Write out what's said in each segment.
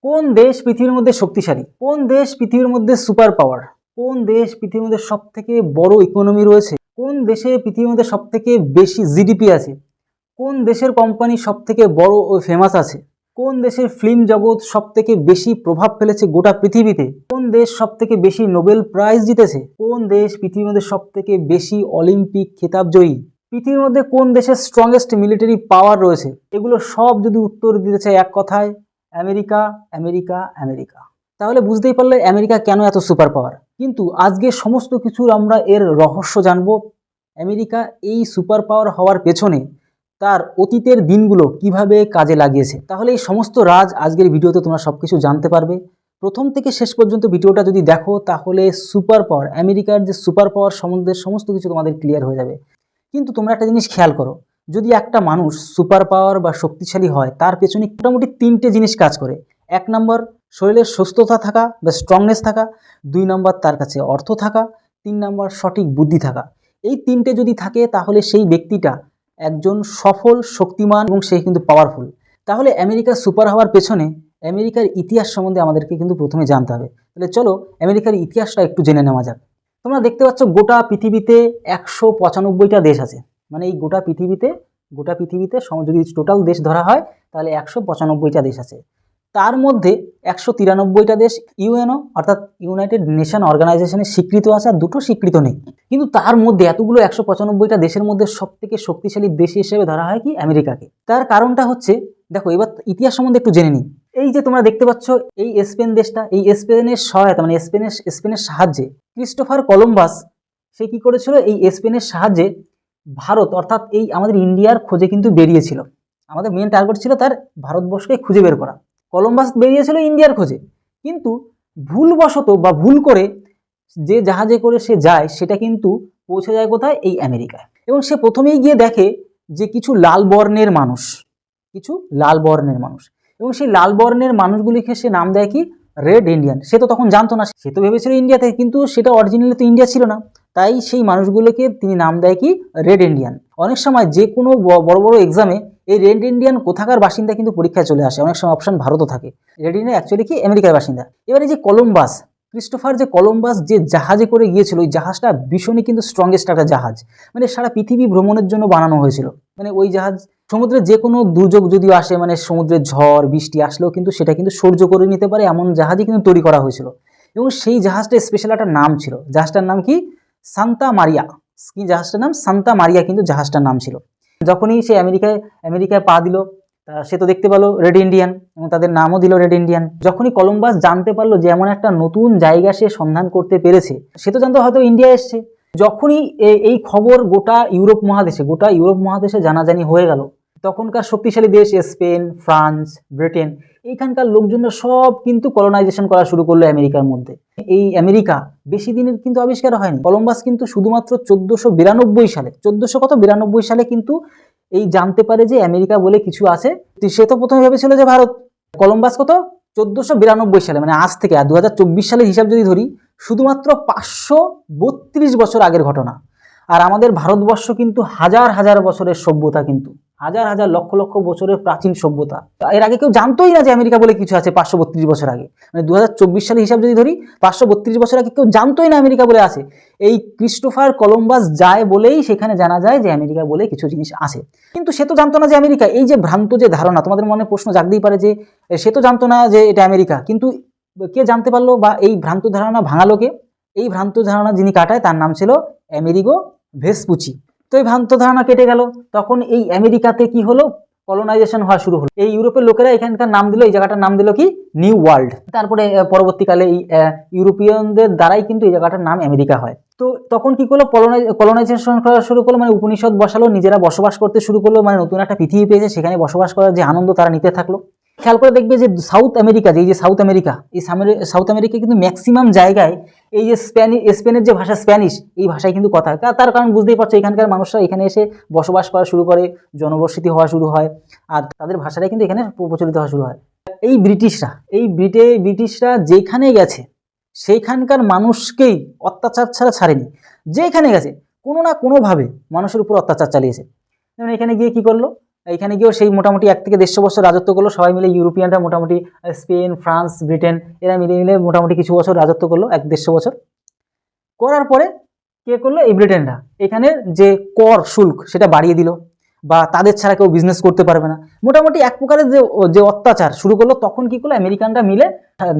কোন দেশ পৃথিবীর মধ্যে শক্তিশালী, কোন দেশ পৃথিবীর মধ্যে সুপার পাওয়ার, কোন দেশ পৃথিবীর মধ্যে সব থেকে বড় ইকোনমি রয়েছে, কোন দেশে পৃথিবীর মধ্যে সব থেকে বেশি জিডিপি আছে, কোন দেশের কোম্পানি সব থেকে বড় ও ফেমাস আছে, কোন দেশের ফিল্ম জগৎ সব থেকে বেশি প্রভাব ফেলেছে গোটা পৃথিবীতে, কোন দেশ সব থেকে বেশি নোবেল প্রাইজ জিতেছে, কোন দেশ পৃথিবীর মধ্যে সব থেকে বেশি অলিম্পিক খেতাব জয়ী, পৃথিবীর মধ্যে কোন দেশের স্ট্রংগেস্ট মিলিটারি পাওয়ার রয়েছে, এগুলো সব যদি উত্তর দিতে চাই এক কথায় আমেরিকা, আমেরিকা, আমেরিকা। তাহলে বুঝতেই পারলে আমেরিকা কেন এত সুপার পাওয়ার। কিন্তু আজকে সমস্ত কিছুর আমরা এর রহস্য জানব। আমেরিকা এই সুপার পাওয়ার হওয়ার পেছনে তার অতীতের দিনগুলো কিভাবে কাজে লাগিয়েছে, তাহলে এই সমস্ত রাজ আজকের ভিডিওতে তোমরা সবকিছু জানতে পারবে। প্রথম থেকে শেষ পর্যন্ত ভিডিওটা যদি দেখো তাহলে সুপার পাওয়ার, আমেরিকার যে সুপার পাওয়ার সম্বন্ধে সমস্ত কিছু তোমাদের ক্লিয়ার হয়ে যাবে। কিন্তু তোমরা একটা জিনিস খেয়াল করো, যদি একটা মানুষ সুপার পাওয়ার বা শক্তিশালী হয় তার পেছনে মোটামুটি তিনটে জিনিস কাজ করে। এক নম্বর, শরীরের সুস্থতা থাকা বা স্ট্রংনেস থাকা। দুই নম্বর, তার কাছে অর্থ থাকা। তিন নম্বর, সঠিক বুদ্ধি থাকা। এই তিনটে যদি থাকে তাহলে সেই ব্যক্তিটা একজন সফল, শক্তিমান এবং সে কিন্তু পাওয়ারফুল। তাহলে আমেরিকার সুপার হওয়ার পেছনে আমেরিকার ইতিহাস সম্বন্ধে আমাদেরকে কিন্তু প্রথমে জানতে হবে। তাহলে চলো আমেরিকার ইতিহাসটা একটু জেনে নেওয়া যাক। তোমরা দেখতে পাচ্ছ গোটা পৃথিবীতে 195টা দেশ আছে। মানে এই গোটা পৃথিবীতে যদি টোটাল দেশ ধরা হয় তাহলে 195টা দেশ আছে। তার মধ্যে 193টা দেশ ইউএনও অর্থাৎ ইউনাইটেড নেশন অর্গানাইজেশনের স্বীকৃত আছে, আর দুটো স্বীকৃত নেই। কিন্তু তার মধ্যে এতগুলো 195টা দেশের মধ্যে সব থেকে শক্তিশালী দেশ হিসেবে ধরা হয় কি আমেরিকাকে। তার কারণটা হচ্ছে, দেখো এবার ইতিহাস সম্বন্ধে একটু জেনে নিই। এই যে তোমরা দেখতে পাচ্ছ এই স্পেন দেশটা, এই স্পেনের সহায়তা মানে স্পেনের সাহায্যে ক্রিস্টোফার কলম্বাস সে কি করেছিল, এই স্পেনের সাহায্যে ভারত অর্থাৎ এই আমাদের ইন্ডিয়ার খোঁজে কিন্তু বেরিয়েছিল। আমাদের মেন টার্গেট ছিল তার ভারতবর্ষকে খুঁজে বের করা। কলম্বাস বেরিয়েছিল ইন্ডিয়ার খোঁজে, কিন্তু ভুলবশত বা ভুল করে যে জাহাজে করে সে যায় সেটা কিন্তু পৌঁছে যায় কোথায়, এই আমেরিকায়। এবং সে প্রথমেই গিয়ে দেখে যে কিছু লাল বর্ণের মানুষ এবং সেই লাল বর্ণের মানুষগুলিকে সে নাম দেয় কি, রেড ইন্ডিয়ান। সে তো তখন জানতো না, সে তো ভেবেছিল ইন্ডিয়াতে, কিন্তু সেটা অরিজিনালি তো ইন্ডিয়া ছিল না। তাই সেই মানুষগুলোকে তিনি নাম দেয় কি, রেড ইন্ডিয়ান। অনেক সময় যে কোনো বড় বড় এক্সামে এই রেড ইন্ডিয়ান কোথাকার বাসিন্দা কিন্তু পরীক্ষায় চলে আসে, অনেক সময় অপশন ভারতও থাকে। রেড ইন্ডিয়ান অ্যাকচুয়ালি কি আমেরিকার বাসিন্দা। এবারে যে কলম্বাস, ক্রিস্টোফার যে কলম্বাস যে জাহাজে করে গিয়েছিল, ওই জাহাজটা ভীষণই কিন্তু স্ট্রংগেস্ট একটা জাহাজ। মানে সারা পৃথিবী ভ্রমণের জন্য বানানো হয়েছিল। মানে ওই জাহাজ সমুদ্রে যে কোনো দুর্যোগ যদিও আসে, মানে সমুদ্রের ঝড় বৃষ্টি আসলেও কিন্তু সেটা কিন্তু সহ্য করে নিতে পারে, এমন জাহাজই কিন্তু তৈরি করা হয়েছিল। এবং সেই জাহাজটা স্পেশাল একটা নাম ছিল, জাহাজটার নাম কি, সান্তা মারিয়া। কি জাহাজটার নাম, সান্তা মারিয়া কিন্তু জাহাজটার নাম ছিল। যখনই সে আমেরিকায় পা দিল, সে তো দেখতে পেলো রেড ইন্ডিয়ান এবং তাদের নামও দিল রেড ইন্ডিয়ান। যখনই কলম্বাস জানতে পারলো যে এমন একটা নতুন জায়গা সে সন্ধান করতে পেরেছে, সে তো জানতো হয়তো ইন্ডিয়া এসছে। যখনই এই খবর গোটা ইউরোপ মহাদেশে জানাজানি হয়ে গেল, তখনকার শক্তিশালী দেশ স্পেন, ফ্রান্স, ব্রিটেন, এইখানকার লোকজনরা সব কিন্তু কলোনাইজেশন করা শুরু করলো আমেরিকার মধ্যে। এই আমেরিকা বেশি দিনের কিন্তু আবিষ্কার হয়নি। কলম্বাস কিন্তু শুধুমাত্র 1492 সালে কিন্তু এই জানতে পারে যে আমেরিকা বলে কিছু আছে। সে তো প্রথমে ভেবেছিল যে ভারত। কলম্বাস কত, 1492 সালে, মানে আজ থেকে, আর 2024 সালের হিসাব যদি ধরি, শুধুমাত্র 532 বছর আগের ঘটনা। আর আমাদের ভারতবর্ষ কিন্তু হাজার হাজার বছরের সভ্যতা, কিন্তু হাজার হাজার লক্ষ লক্ষ বছরের প্রাচীন সভ্যতা। এর আগে কেউ জানতোই না যে আমেরিকা বলে কিছু আছে 532 বছর আগে। মানে 2024 সালের হিসাব যদি ধরি, 532 বছর আগে কেউ জানতোই না আমেরিকা বলে আছে। এই ক্রিস্টোফার কলম্বাস যায় বলেই সেখানে জানা যায় যে আমেরিকা বলে কিছু জিনিস আছে। কিন্তু সে তো জানতো না যে আমেরিকা, এই যে ভ্রান্ত যে ধারণা, তোমাদের মনে প্রশ্ন জাগতেই পারে যে সে তো জানতো না যে এটা আমেরিকা, কিন্তু কে জানতে পারলো বা এই ভ্রান্ত ধারণা ভাঙালো কে? এই ভ্রান্ত ধারণা যিনি কাটায় তার নাম ছিল আমেরিগো ভেসপুচি। তো এই ভ্রান্ত ধারণা কেটে গেল, তখন এই আমেরিকাতে কি হলো, কলোনাইজেশন হওয়া শুরু হলো। এই ইউরোপের লোকেরা এখানকার নাম দিল, এই জায়গাটার নাম দিল কি, নিউ ওয়ার্ল্ড। তারপরে পরবর্তীকালে এই ইউরোপিয়ানদের দ্বারাই কিন্তু এই জায়গাটার নাম আমেরিকা হয়। তো তখন কি করলো, কলোনাইজেশন করা শুরু করলো, মানে উপনিষদ বসালো, নিজেরা বসবাস করতে শুরু করলো, মানে নতুন একটা পৃথিবী পেয়েছে, সেখানে বসবাস করার যে আনন্দ তারা নিতে থাকলো। খেয়াল করে দেখবে যে সাউথ আমেরিকা, এই সাউথ আমেরিকা কিন্তু ম্যাক্সিমাম জায়গায় এই যে স্পেনের যে ভাষা স্প্যানিশ, এই ভাষায় কিন্তু কথা হয়। তার কারণ বুঝতেই পারছো, এখানকার মানুষরা এখানে এসে বসবাস করা শুরু করে, জনবসতি হওয়া শুরু হয়, আর তাদের ভাষাটাই কিন্তু এখানে প্রচলিত হওয়া শুরু হয়। এই ব্রিটিশরা যেখানে গেছে সেইখানকার মানুষকেই অত্যাচার ছাড়া ছাড়েনি। যেখানে গেছে কোনো না কোনোভাবে মানুষের উপর অত্যাচার চালিয়েছে। যেমন এখানে গিয়ে কি করলো, এখানে গিয়েও সেই মোটামুটি 1 থেকে 150 বছর রাজত্ব করলো সবাই মিলে, ইউরোপিয়ানরা মোটামুটি স্পেন, ফ্রান্স, ব্রিটেন এরা মিলে মিলে মোটামুটি কিছু বছর রাজত্ব করলো, 1-150 বছর করার পরে কে করলো, এই ব্রিটেনরা এখানে যে কর শুল্ক সেটা বাড়িয়ে দিল, বা তাদের ছাড়া কেউ বিজনেস করতে পারবে না, মোটামুটি এক প্রকারের যে অত্যাচার শুরু করলো। তখন কি করলো, আমেরিকানরা মিলে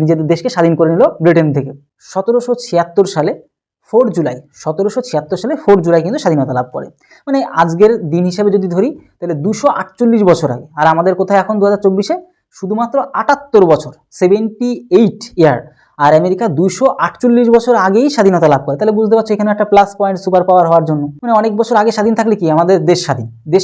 নিজেদের দেশকে স্বাধীন করে নিল ব্রিটেন থেকে। 1776 সালে 4 জুলাই 1776 সালে 4 জুলাই কিন্তু স্বাধীনতা লাভ করে। মানে আজকের দিন হিসেবে যদি ধরি তাহলে 248 বছর আগে। আর আমাদের কোথায় এখন 2024-এ শুধুমাত্র 78 বছর, 78 ইয়ার। আর আমেরিকা 248 বছর আগেই স্বাধীনতা লাভ করে। তাহলে বুঝতে পারছো এখানে একটা প্লাস পয়েন্ট সুপার পাওয়ার হওয়ার জন্য। মানে অনেক বছর আগে স্বাধীন থাকলে কি আমাদের দেশ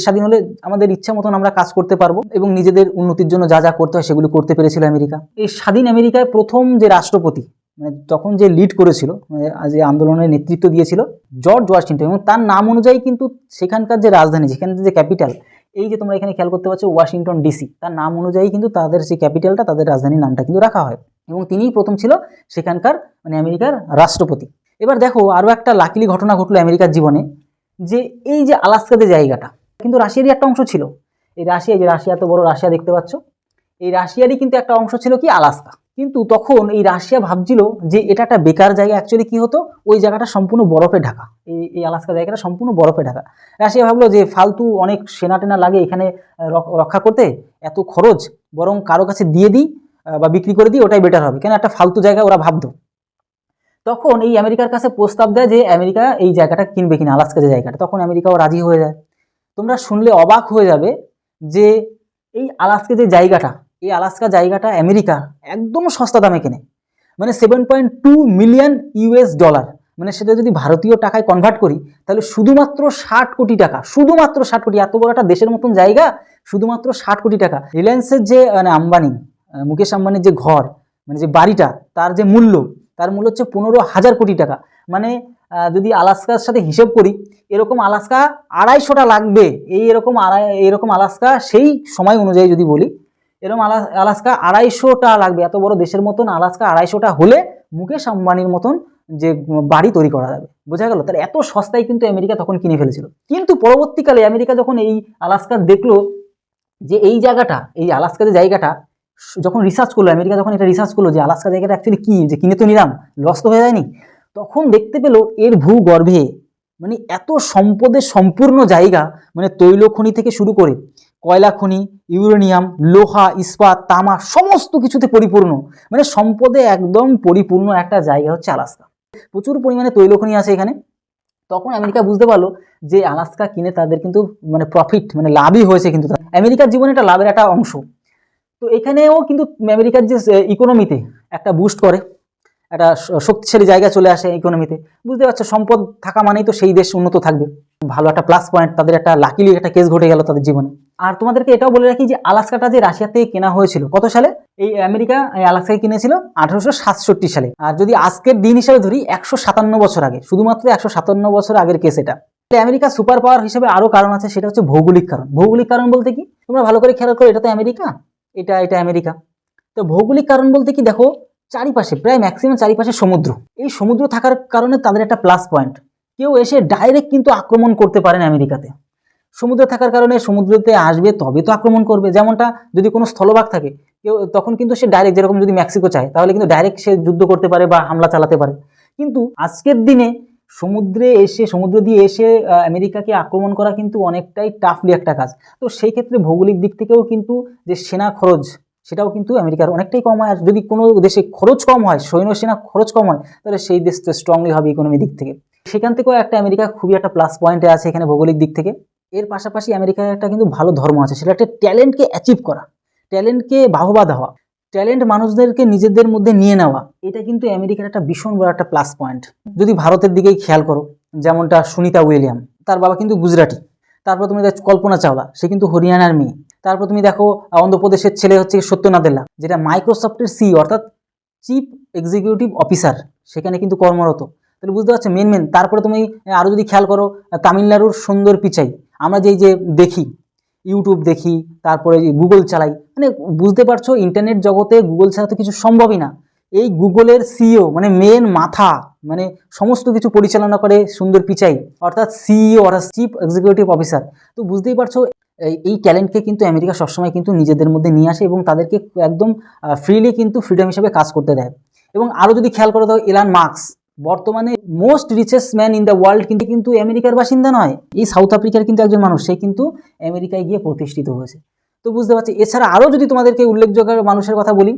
স্বাধীন হলে আমাদের ইচ্ছা মতন আমরা কাজ করতে পারবো এবং নিজেদের উন্নতির জন্য যা যা করতে হয় সেগুলো করতে পেরেছিল আমেরিকা। এই স্বাধীন আমেরিকায় প্রথম যে রাষ্ট্রপতি, মানে তখন যে লিড করেছিল, মানে যে আন্দোলনের নেতৃত্ব দিয়েছিল, জর্জ ওয়াশিংটন, এবং তার নাম অনুযায়ী কিন্তু সেখানকার যে রাজধানী, সেখানে যে ক্যাপিটাল, এই যে তোমরা এখানে খেয়াল করতে পারছো ওয়াশিংটন ডিসি, তার নাম অনুযায়ী কিন্তু তাদের যে ক্যাপিটালটা, তাদের রাজধানীর নামটা কিন্তু রাখা হয়, এবং তিনিই প্রথম ছিল সেখানকার মানে আমেরিকার রাষ্ট্রপতি। এবার দেখো আরও একটা লাকিলি ঘটনা ঘটলো আমেরিকার জীবনে, যে এই যে আলাস্কা যে জায়গাটা কিন্তু রাশিয়ারই একটা অংশ ছিল। এই রাশিয়া, যে রাশিয়া এত বড় রাশিয়া দেখতে পাচ্ছ, এই রাশিয়ারই কিন্তু একটা অংশ ছিল কি আলাস্কা। কিন্তু তখন এই রাশিয়া ভাবছিল যে এটা একটা বেকার জায়গা। অ্যাকচুয়ালি কি হতো, ওই জায়গাটা সম্পূর্ণ বরফে ঢাকা, এই আলাস্কা জায়গাটা সম্পূর্ণ বরফে ঢাকা। রাশিয়া ভাবলো যে ফালতু অনেক সেনা টেনা লাগে এখানে রক্ষা করতে, এত খরচ, বরং কারো কাছে দিয়ে দিই বা বিক্রি করে দিই, ওটাই বেটার হবে, কেন একটা ফালতু জায়গা ওরা ভাবতো। তখন এই আমেরিকার কাছে প্রস্তাব দেয় যে আমেরিকা এই জায়গাটা কিনবে কিনা, আলাস্কা যে জায়গাটা। তখন আমেরিকাও রাজি হয়ে যায়। তোমরা শুনলে অবাক হয়ে যাবে যে এই আলাস্কা যে জায়গাটা, এই আলাস্কা জায়গাটা আমেরিকা একদম সস্তা দামে কেনে, মানে 7.2 মিলিয়ন ইউএস ডলার। মানে সেটা যদি ভারতীয় টাকায় কনভার্ট করি তাহলে শুধুমাত্র 60 কোটি টাকা, শুধুমাত্র 60 কোটি। এত বড় একটা দেশের মতন জায়গা, শুধুমাত্র 60 কোটি টাকা। রিলায়েন্সের যে মানে আম্বানি, মুকেশ আম্বানির যে ঘর, মানে যে বাড়িটা, তার যে মূল্য, তার মূল্য হচ্ছে 15,000 কোটি টাকা। মানে যদি আলাস্কার সাথে হিসেব করি, এরকম আলাস্কা 250টা লাগবে। এরকম আলাস্কা সেই সময় অনুযায়ী যদি বলি, এরকম আলাস্কা 250টা লাগবে। এত বড় দেশের মতন আলাস্কা 250টা হলে মুকেশ আম্বানির মতন যে বাড়ি তৈরি করা যাবে। বোঝা গেল? তাহলে এত সস্তায় কিন্তু আমেরিকা তখন কিনে ফেলেছিল। কিন্তু পরবর্তীকালে আমেরিকা যখন এই আলাস্কা দেখলো যে এই জায়গাটা, এই আলাস্কা যে জায়গাটা, যখন রিসার্চ করলো আমেরিকা, যখন এটা রিসার্চ করলো যে আলাস্কা জায়গাটা অ্যাকচুয়ালি কি, যে কিনে তো নিলাম, লস তো হয়ে যায়নি, তখন দেখতে পেলো এর ভূগর্ভে মানে এত সম্পদের সম্পূর্ণ জায়গা, মানে তৈল খনি থেকে শুরু করে কয়লা খনি, ইউরেনিয়াম, লোহা, ইস্পাত, তামা, সমস্ত কিছুতে পরিপূর্ণ, মানে সম্পদে একদম পরিপূর্ণ একটা জায়গা হচ্ছে আলাস্কা। প্রচুর পরিমাণে তৈল খনি আছে এখানে। তখন আমেরিকা বুঝতে পারলো যে আলাস্কা কিনে তাদের কিন্তু মানে প্রফিট, মানে লাভই হয়েছে। কিন্তু আমেরিকার জীবনে এটা লাভের একটা অংশ। তো এখানেও কিন্তু আমেরিকার যে ইকোনমিতে একটা বুস্ট করে, একটা শক্তিশালী জায়গা চলে আসে ইকোনমিতে। বুঝতে পারছো, সম্পদ থাকা মানেই তো সেই দেশ উন্নত থাকবে। ভালো একটা প্লাস পয়েন্ট, তাদের একটা লাকিলি একটা কেস ঘটে গেল তাদের জীবনে। আর তোমাদেরকে এটাও বলে রাখি যে আলাস্কাটা যে রাশিয়া থেকে কেনা হয়েছিল কত সালে, এই আমেরিকা এই আলাস্কাকে কিনেছিল 1867 সালে। আর যদি আজকের দিন হিসাবে ধরি 157 বছর আগে, শুধুমাত্র 157 বছর আগের কেস এটা। আমেরিকা সুপার পাওয়ার হিসেবে আরো কারণ আছে, সেটা হচ্ছে ভৌগোলিক কারণ। ভৌগোলিক কারণ বলতে কি, তোমরা ভালো করে খেয়াল করো, এটা তো আমেরিকা, এটা আমেরিকা। তো ভৌগোলিক কারণ বলতে কি, দেখো চারিপাশে প্রায় ম্যাক্সিমাম চারিপাশে সমুদ্র। এই সমুদ্র থাকার কারণে তাদের একটা প্লাস পয়েন্ট, কেউ এসে ডাইরেক্ট কিন্তু আক্রমণ করতে পারে না আমেরিকাতে। সমুদ্র থাকার কারণে সমুদ্রতে আসবে তবে তো আক্রমণ করবে। যেমনটা যদি কোনো স্থলভাগ থাকে কেউ, তখন কিন্তু সে ডাইরেক্ট, যেরকম যদি মেক্সিকো চায় তাহলে কিন্তু ডাইরেক্ট সে যুদ্ধ করতে পারে বা হামলা চালাতে পারে। কিন্তু আজকের দিনে সমুদ্র দিয়ে এসে আমেরিকাকে আক্রমণ করা কিন্তু অনেকটাই টাফলি একটা কাজ। তো সেই ক্ষেত্রে ভৌগোলিক দিক থেকেও কিন্তু যে সেনা খরচ, সেটাও কিন্তু আমেরিকার অনেকটাই কম হয়। আর যদি কোনো দেশে খরচ কম হয়, সৈন্য সেনা খরচ কম হয়, তাহলে সেই দেশ তো স্ট্রংলি হবে ইকোনমি দিক থেকে। সেখান থেকেও একটা আমেরিকা খুবই একটা প্লাস পয়েন্টে আছে এখানে ভৌগোলিক দিক থেকে। এর পাশাপাশি আমেরিকার একটা কিন্তু ভালো ধর্ম আছে, সেটা একটা ট্যালেন্টকে অ্যাচিভ করা, ট্যালেন্টকে বাহবা দেওয়া, ট্যালেন্ট মানুষদেরকে নিজেদের মধ্যে নিয়ে নেওয়া। এটা কিন্তু আমেরিকার একটা ভীষণ বড় একটা প্লাস পয়েন্ট। যদি ভারতের দিকেই খেয়াল করো, যেমনটা সুনিতা উইলিয়াম, তার বাবা কিন্তু গুজরাটি। তারপর তুমি দেখো কল্পনা চাওলা, সে কিন্তু হরিয়ানার মেয়ে। তারপর তুমি দেখো অন্ধ্রপ্রদেশের ছেলে হচ্ছে সত্য নাদেলা, যেটা মাইক্রোসফটের সিইও অর্থাৎ চিফ এক্সিকিউটিভ অফিসার, সেখানে কিন্তু কর্মরত। তাহলে বুঝতে পারছো মেন। তারপরে তুমি আরও যদি খেয়াল করো, তামিলনাড়ুর সুন্দর পিচাই, আমরা যে দেখি ইউটিউব দেখি, তারপরে গুগল চালাই, মানে বুঝতে পারছো ইন্টারনেট জগতে গুগল ছাড়া তো কিছু সম্ভবই না। এই গুগলের সিইও মানে মেন মাথা, মানে সমস্ত কিছু পরিচালনা করে সুন্দর পিচাই, অর্থাৎ সিইও অর্থাৎ চিফ এক্সিকিউটিভ অফিসার। তো বুঝতেই পারছো এই ট্যালেন্টকে কিন্তু আমেরিকা সবসময় কিন্তু নিজেদের মধ্যে নিয়ে আসে এবং তাদেরকে একদম ফ্রিলি কিন্তু ফ্রিডম হিসেবে কাজ করতে দেয়। এবং আরও যদি খেয়াল করো তো এলান মাস্ক বর্তমানে most richest man in the world কিন্তু আমেরিকার বাসিন্দা নয়, এই সাউথ আফ্রিকার কিন্তু একজন মানুষ, সে কিন্তু আমেরিকায় গিয়ে প্রতিষ্ঠিত হয়েছে। তো বুঝতে পারছি। এছাড়া আরও যদি তোমাদেরকে উল্লেখযোগ্য মানুষের কথা বলি,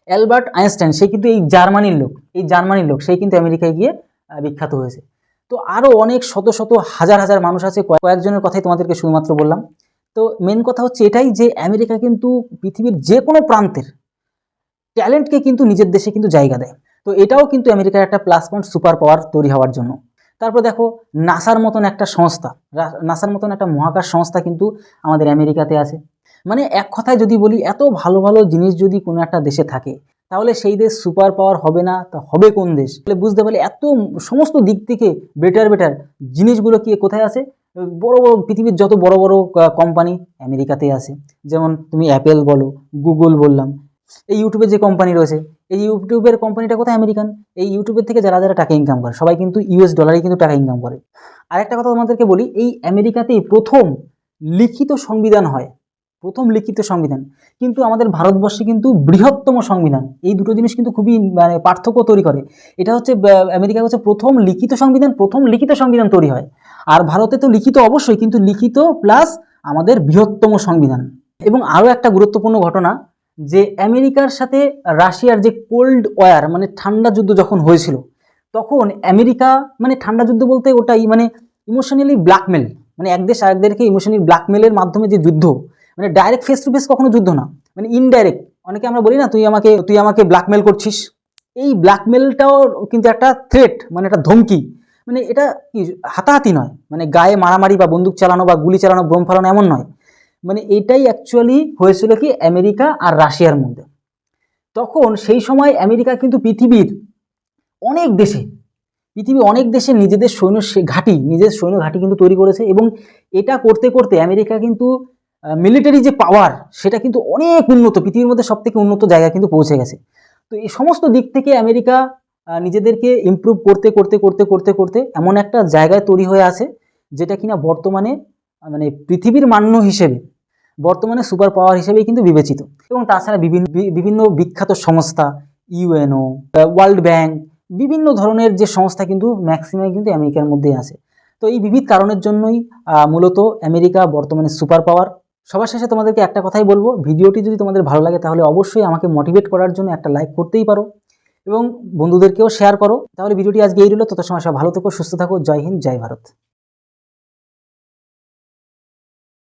অ্যালবার্ট আইনস্টাইন, সে কিন্তু এই জার্মানির লোক, সেই কিন্তু আমেরিকায় গিয়ে বিখ্যাত হয়েছে। তো আরও অনেক শত শত হাজার হাজার মানুষ আছে, কয়েকজনের কথাই তোমাদেরকে শুধুমাত্র বললাম। তো মেন কথা হচ্ছে এটাই যে আমেরিকা কিন্তু পৃথিবীর যে কোনো প্রান্তের ট্যালেন্টকে কিন্তু নিজের দেশে কিন্তু জায়গা দেয়। তো এটাও কিন্তু আমেরিকার একটা প্লাস পয়েন্ট সুপার পাওয়ার তৈরি হওয়ার জন্য। তারপর দেখো নাসার মতন একটা সংস্থা, নাসার মতন একটা মহাকাশ সংস্থা কিন্তু আমাদের আমেরিকাতে আছে। মানে এক কথায় যদি বলি, এত ভালো ভালো জিনিস যদি কোনো একটা দেশে থাকে তাহলে সেই দেশ সুপার পাওয়ার হবে না, তা হবে কোন দেশ? তাহলে বুঝতে পারলে এত সমস্ত দিক থেকে বেটার জিনিসগুলো কি কোথায় আছে? বড় বড় পৃথিবীর যত বড় বড় কোম্পানি আমেরিকাতে আছে। যেমন তুমি অ্যাপেল বলো, গুগল বললাম, এই ইউটিউবে যে কোম্পানি রয়েছে, এই ইউটিউবের কোম্পানিটা কোথায়? আমেরিকান। এই ইউটিউবের থেকে যারা যারা টাকা ইনকাম করে সবাই কিন্তু ইউএস ডলারেই কিন্তু টাকা ইনকাম করে। আরেকটা কথা তোমাদেরকে বলি, এই আমেরিকাতেই প্রথম লিখিত সংবিধান হয়, কিন্তু আমাদের ভারতবর্ষে কিন্তু বৃহত্তম সংবিধান। এই দুটো জিনিস কিন্তু খুবই মানে পার্থক্য তৈরি করে। এটা হচ্ছে আমেরিকা হচ্ছে প্রথম লিখিত সংবিধান তৈরি হয়, আর ভারতে তো লিখিত অবশ্যই, কিন্তু লিখিত প্লাস আমাদের বৃহত্তম সংবিধান। এবং আরও একটা গুরুত্বপূর্ণ ঘটনা, যে আমেরিকার সাথে রাশিয়ার যে কোল্ড ওয়ার মানে ঠান্ডা যুদ্ধ যখন হয়েছিল, তখন আমেরিকা মানে ঠান্ডা যুদ্ধ বলতে ওটাই মানে ইমোশনালি ব্ল্যাকমেল, মানে এক দেশ আরেকদেরকে ইমোশনালি ব্ল্যাকমেলের মাধ্যমে যে যুদ্ধ, মানে ডাইরেক্ট ফেস টু ফেস কখনো যুদ্ধ না, মানে ইনডাইরেক্ট। অনেকে আমরা বলি না, তুই আমাকে ব্ল্যাকমেল করছিস, এই ব্ল্যাকমেলটাও কিন্তু একটা থ্রেট, মানে একটা ধমকি। মানে এটা কি হাতাহাতি নয়, মানে গায়ে মারামারি বা বন্দুক চালানো বা গুলি চালানো বোম ফালানো এমন নয়, মানে এটাই অ্যাকচুয়ালি হয়েছিল কি আমেরিকা আর রাশিয়ার মধ্যে। তখন সেই সময় আমেরিকা কিন্তু পৃথিবীর অনেক দেশে নিজেদের সৈন্য ঘাঁটি কিন্তু তৈরি করেছে। এবং এটা করতে করতে আমেরিকা কিন্তু মিলিটারি যে পাওয়ার সেটা কিন্তু অনেক উন্নত, পৃথিবীর মধ্যে সবথেকে উন্নত জায়গায় কিন্তু পৌঁছে গেছে। তো এই সমস্ত দিক থেকে আমেরিকা নিজেদেরকে ইমপ্রুভ করতে এমন একটা জায়গায় তৈরি হয়ে আছে, যেটা কিনা বর্তমানে মানে পৃথিবীর মান্য হিসেবে বর্তমানে সুপার পাওয়ার হিসেবেই কিন্তু বিবেচিত। এবং তাছাড়া বিভিন্ন বিখ্যাত সংস্থা, ইউএনও, ওয়ার্ল্ড ব্যাংক, বিভিন্ন ধরনের যে সংস্থা কিন্তু ম্যাক্সিমাম কিন্তু আমেরিকার মধ্যেই আছে। তো এই বিবিধ কারণের জন্যই মূলত আমেরিকা বর্তমানে সুপার পাওয়ার। সবার শেষে তোমাদেরকে একটা কথাই বলবো, ভিডিওটি যদি তোমাদের ভালো লাগে তাহলে অবশ্যই আমাকে মোটিভেট করার জন্য একটা লাইক করতেই পারো এবং বন্ধুদেরকেও শেয়ার করো। তাহলে ভিডিওটি আজকে এই রইল। তত সময় সব ভালো থেকো, সুস্থ থাকো। জয় হিন্দ, জয় ভারত।